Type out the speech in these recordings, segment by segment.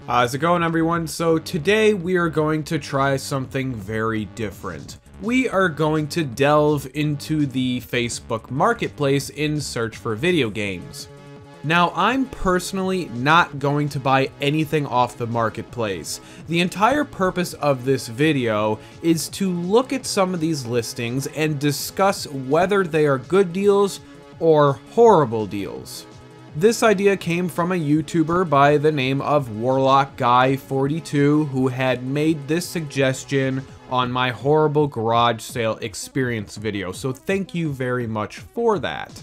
How's it going, everyone? So today we are going to try something very different. We are going to delve into the Facebook Marketplace in search for video games. Now, I'm personally not going to buy anything off the marketplace. The entire purpose of this video is to look at some of these listings and discuss whether they are good deals or horrible deals. This idea came from a YouTuber by the name of WarlockGuy42 who had made this suggestion on my horrible garage sale experience video, so thank you very much for that.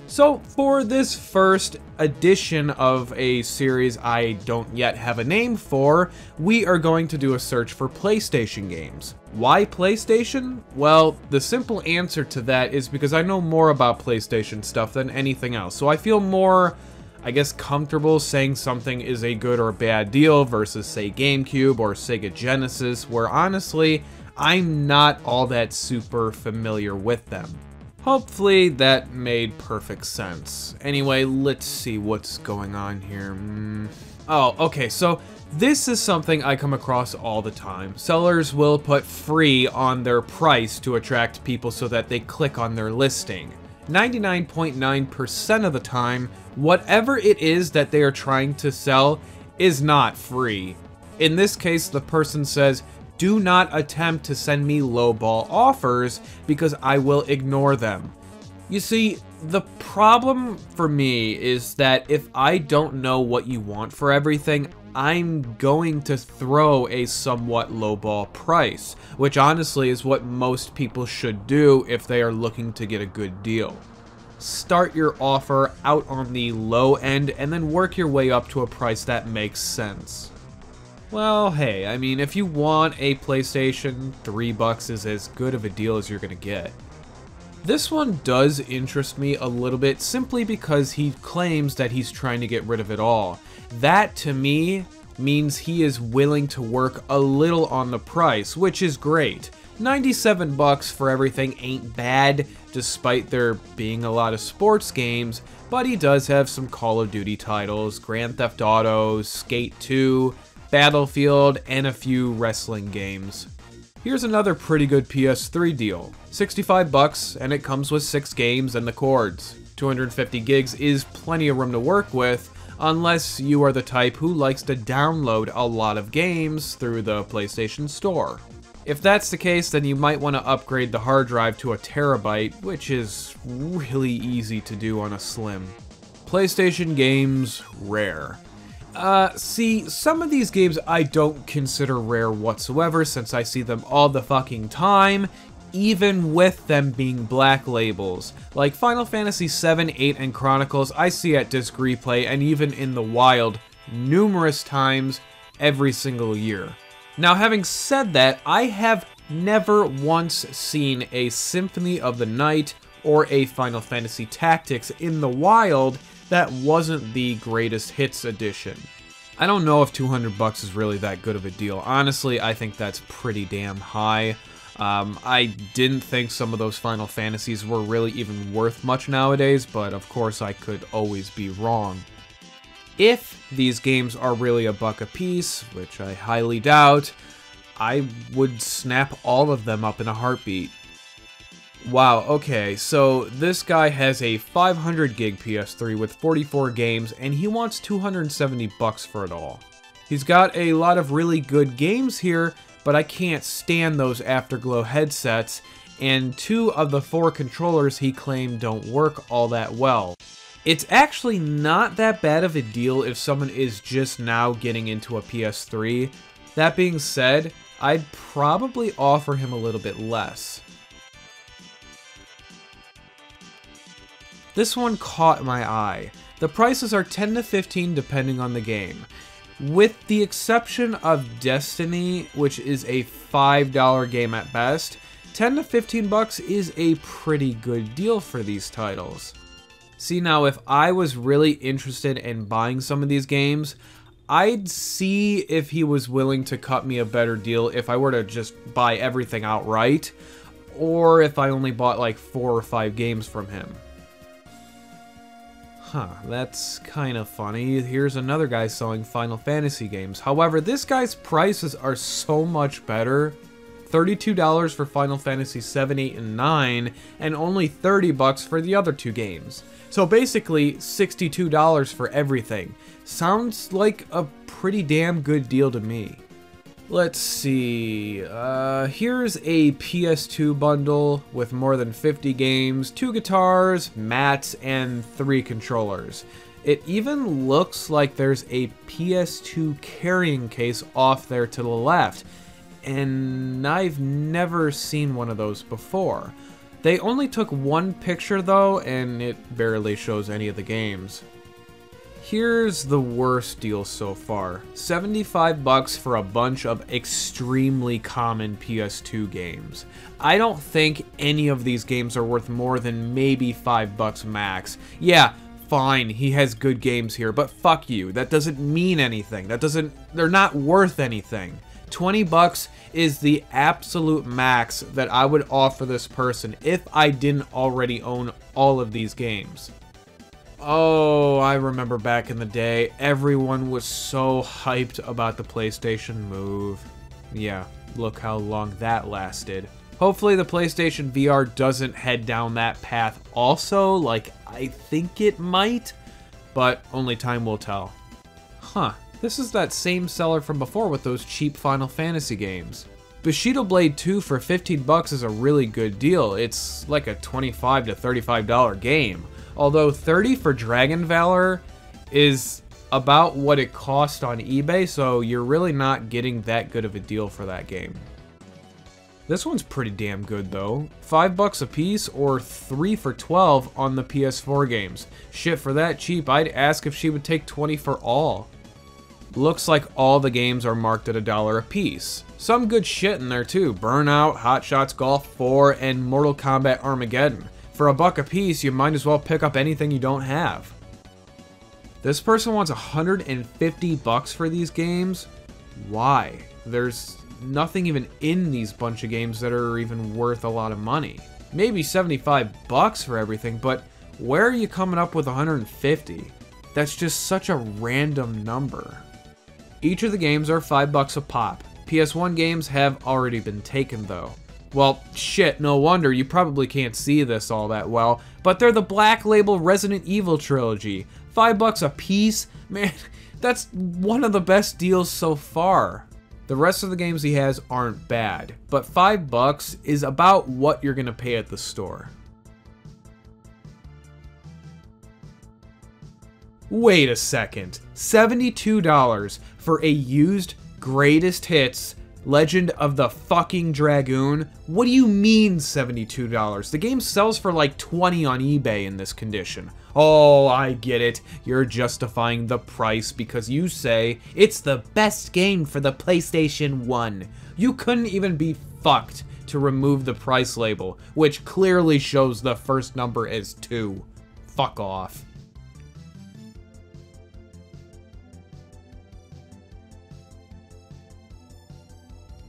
So for this first edition of a series I don't yet have a name for, we are going to do a search for PlayStation games. Why PlayStation? Well, the simple answer to that is because I know more about PlayStation stuff than anything else, so I feel more, I guess, comfortable saying something is a good or bad deal versus, say, GameCube or Sega Genesis, where honestly, I'm not all that super familiar with them. Hopefully that made perfect sense. Anyway, let's see what's going on here. Oh, okay, so this is something I come across all the time. Sellers will put free on their price to attract people so that they click on their listing. 99.9% of the time, whatever it is that they are trying to sell is not free. In this case, the person says, "Do not attempt to send me lowball offers because I will ignore them." You see, the problem for me is that if I don't know what you want for everything, I'm going to throw a somewhat lowball price, which honestly is what most people should do if they are looking to get a good deal. Start your offer out on the low end and then work your way up to a price that makes sense. Well, hey, I mean, if you want a PlayStation, $3 is as good of a deal as you're gonna get. This one does interest me a little bit simply because he claims that he's trying to get rid of it all. That, to me, means he is willing to work a little on the price, which is great. $97 for everything ain't bad, despite there being a lot of sports games, but he does have some Call of Duty titles, Grand Theft Auto, Skate 2, Battlefield, and a few wrestling games. Here's another pretty good PS3 deal. $65 and it comes with 6 games and the cords. 250 gigs is plenty of room to work with, unless you are the type who likes to download a lot of games through the PlayStation Store. If that's the case, then you might want to upgrade the hard drive to a terabyte, which is really easy to do on a Slim. PlayStation games, rare. See, some of these games I don't consider rare whatsoever since I see them all the fucking time, even with them being black labels. Like Final Fantasy 7, 8, and Chronicles I see at Disc Replay and even in the wild numerous times every single year. Now, having said that, I have never once seen a Symphony of the Night or a Final Fantasy Tactics in the wild that wasn't the greatest hits edition. I don't know if $200 is really that good of a deal. Honestly, I think that's pretty damn high. I didn't think some of those Final Fantasies were really even worth much nowadays, but of course I could always be wrong. If these games are really $1 a piece, which I highly doubt, I would snap all of them up in a heartbeat. Wow, okay, so this guy has a 500 gig PS3 with 44 games, and he wants $270 for it all. He's got a lot of really good games here, but I can't stand those Afterglow headsets, and 2 of the 4 controllers he claimed don't work all that well. It's actually not that bad of a deal if someone is just now getting into a PS3. That being said, I'd probably offer him a little bit less. This one caught my eye. The prices are 10 to 15 depending on the game. With the exception of Destiny, which is a $5 game at best, 10 to 15 bucks is a pretty good deal for these titles. See, now if I was really interested in buying some of these games, I'd see if he was willing to cut me a better deal if I were to just buy everything outright, or if I only bought like 4 or 5 games from him. Huh, that's kind of funny. Here's another guy selling Final Fantasy games. However, this guy's prices are so much better. $32 for Final Fantasy 7, 8, and 9, and only $30 for the other two games. So basically, $62 for everything. Sounds like a pretty damn good deal to me. Let's see, here's a PS2 bundle with more than 50 games, 2 guitars, mats, and 3 controllers. It even looks like there's a PS2 carrying case off there to the left, and I've never seen one of those before. They only took one picture though, and it barely shows any of the games. Here's the worst deal so far. $75 for a bunch of extremely common PS2 games. I don't think any of these games are worth more than maybe $5 max. Yeah, fine, he has good games here, but fuck you. That doesn't mean anything. They're not worth anything. $20 is the absolute max that I would offer this person if I didn't already own all of these games. Oh, I remember back in the day, everyone was so hyped about the PlayStation Move. Yeah, look how long that lasted. Hopefully the PlayStation VR doesn't head down that path also, like I think it might, but only time will tell. Huh, this is that same seller from before with those cheap Final Fantasy games. Bushido Blade 2 for $15 is a really good deal. It's like a $25 to $35 game. Although $30 for Dragon Valor is about what it cost on eBay, so you're really not getting that good of a deal for that game. This one's pretty damn good though. $5 a piece or 3 for $12 on the PS4 games. Shit, for that cheap, I'd ask if she would take 20 for all. Looks like all the games are marked at $1 a piece. Some good shit in there too. Burnout, Hot Shots Golf 4, and Mortal Kombat Armageddon. For $1 a piece, you might as well pick up anything you don't have. This person wants $150 for these games? Why? There's nothing even in these bunch of games that are even worth a lot of money. Maybe $75 for everything, but where are you coming up with $150? That's just such a random number. Each of the games are $5 a pop. PS1 games have already been taken though. Well, shit, no wonder, you probably can't see this all that well, but they're the Black Label Resident Evil trilogy. $5 a piece? Man, that's one of the best deals so far. The rest of the games he has aren't bad, but $5 is about what you're gonna pay at the store. Wait a second, $72 for a used Greatest Hits Legend of the fucking Dragoon? What do you mean $72? The game sells for like $20 on eBay in this condition. Oh, I get it. You're justifying the price because you say it's the best game for the PlayStation 1. You couldn't even be fucked to remove the price label, which clearly shows the first number as 2. Fuck off.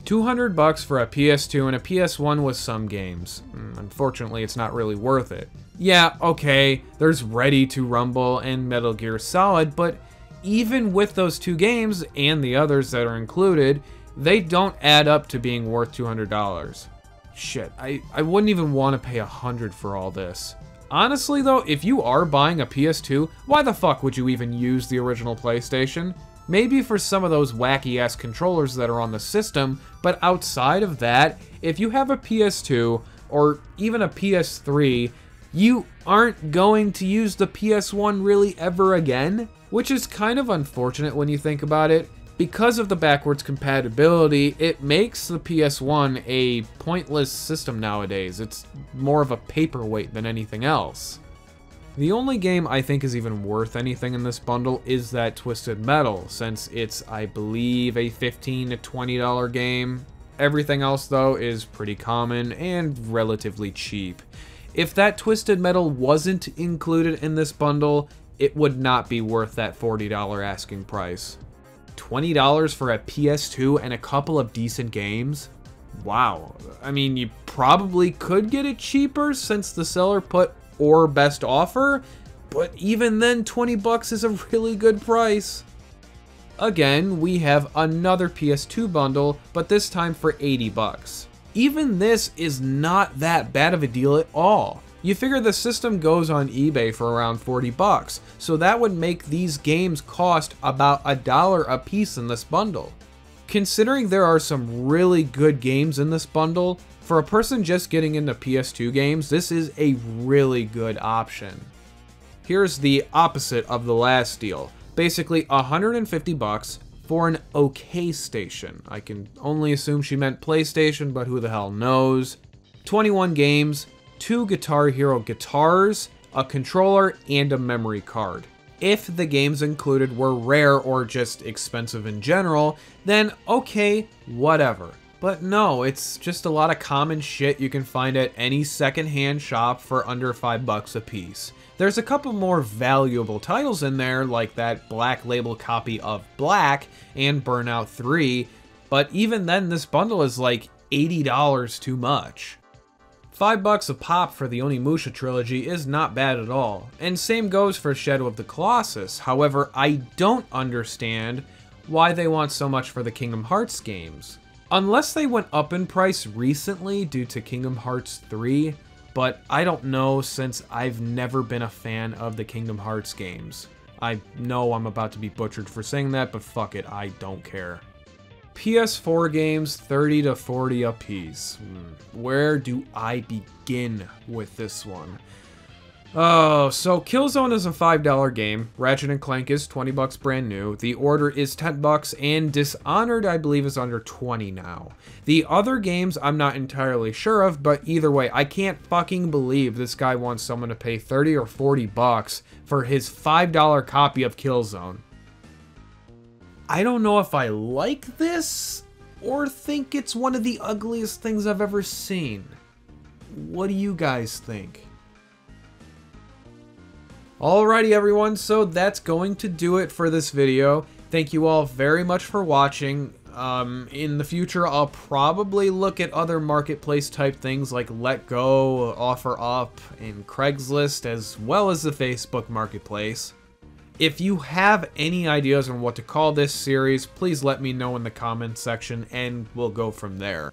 $200 for a PS2 and a PS1 with some games. Unfortunately, it's not really worth it. Yeah, okay, there's Ready to Rumble and Metal Gear Solid, but even with those 2 games and the others that are included, they don't add up to being worth $200. Shit, I wouldn't even want to pay $100 for all this. Honestly though, if you are buying a PS2, why the fuck would you even use the original PlayStation? Maybe for some of those wacky-ass controllers that are on the system, but outside of that, if you have a PS2 or even a PS3, you aren't going to use the PS1 really ever again, which is kind of unfortunate when you think about it. Because of the backwards compatibility, it makes the PS1 a pointless system nowadays. It's more of a paperweight than anything else. The only game I think is even worth anything in this bundle is that Twisted Metal, since it's, I believe, a $15 to $20 game. Everything else, though, is pretty common and relatively cheap. If that Twisted Metal wasn't included in this bundle, it would not be worth that $40 asking price. $20 for a PS2 and a couple of decent games? Wow. I mean, you probably could get it cheaper since the seller put or best offer, But even then, 20 bucks is a really good price. Again, we have another PS2 bundle, but this time for 80 bucks. Even this is not that bad of a deal at all. You figure the system goes on eBay for around 40 bucks, so that would make these games cost about $1 a piece in this bundle. Considering there are some really good games in this bundle, for a person just getting into PS2 games, this is a really good option. Here's the opposite of the last deal. Basically 150 bucks for an OK station. I can only assume she meant PlayStation, but who the hell knows. 21 games, 2 Guitar Hero guitars, a controller, and a memory card. If the games included were rare or just expensive in general, then okay, whatever. But no, it's just a lot of common shit you can find at any secondhand shop for under $5 a piece. There's a couple more valuable titles in there, like that Black Label copy of Black and Burnout 3, but even then this bundle is like $80 too much. $5 a pop for the Onimusha trilogy is not bad at all, and same goes for Shadow of the Colossus. However, I don't understand why they want so much for the Kingdom Hearts games. Unless they went up in price recently due to Kingdom Hearts 3, but I don't know since I've never been a fan of the Kingdom Hearts games. I know I'm about to be butchered for saying that, but fuck it, I don't care. PS4 games, 30 to 40 a piece. Where do I begin with this one? Oh, so Killzone is a $5 game, Ratchet & Clank is 20 bucks brand new, The Order is 10 bucks, and Dishonored I believe is under 20 now. The other games I'm not entirely sure of, but either way, I can't fucking believe this guy wants someone to pay 30 or 40 bucks for his $5 copy of Killzone. I don't know if I like this, or think it's one of the ugliest things I've ever seen. What do you guys think? Alrighty everyone, so that's going to do it for this video. Thank you all very much for watching. In the future, I'll probably look at other marketplace type things like Let Go, OfferUp, and Craigslist, as well as the Facebook marketplace. If you have any ideas on what to call this series, please let me know in the comments section and we'll go from there.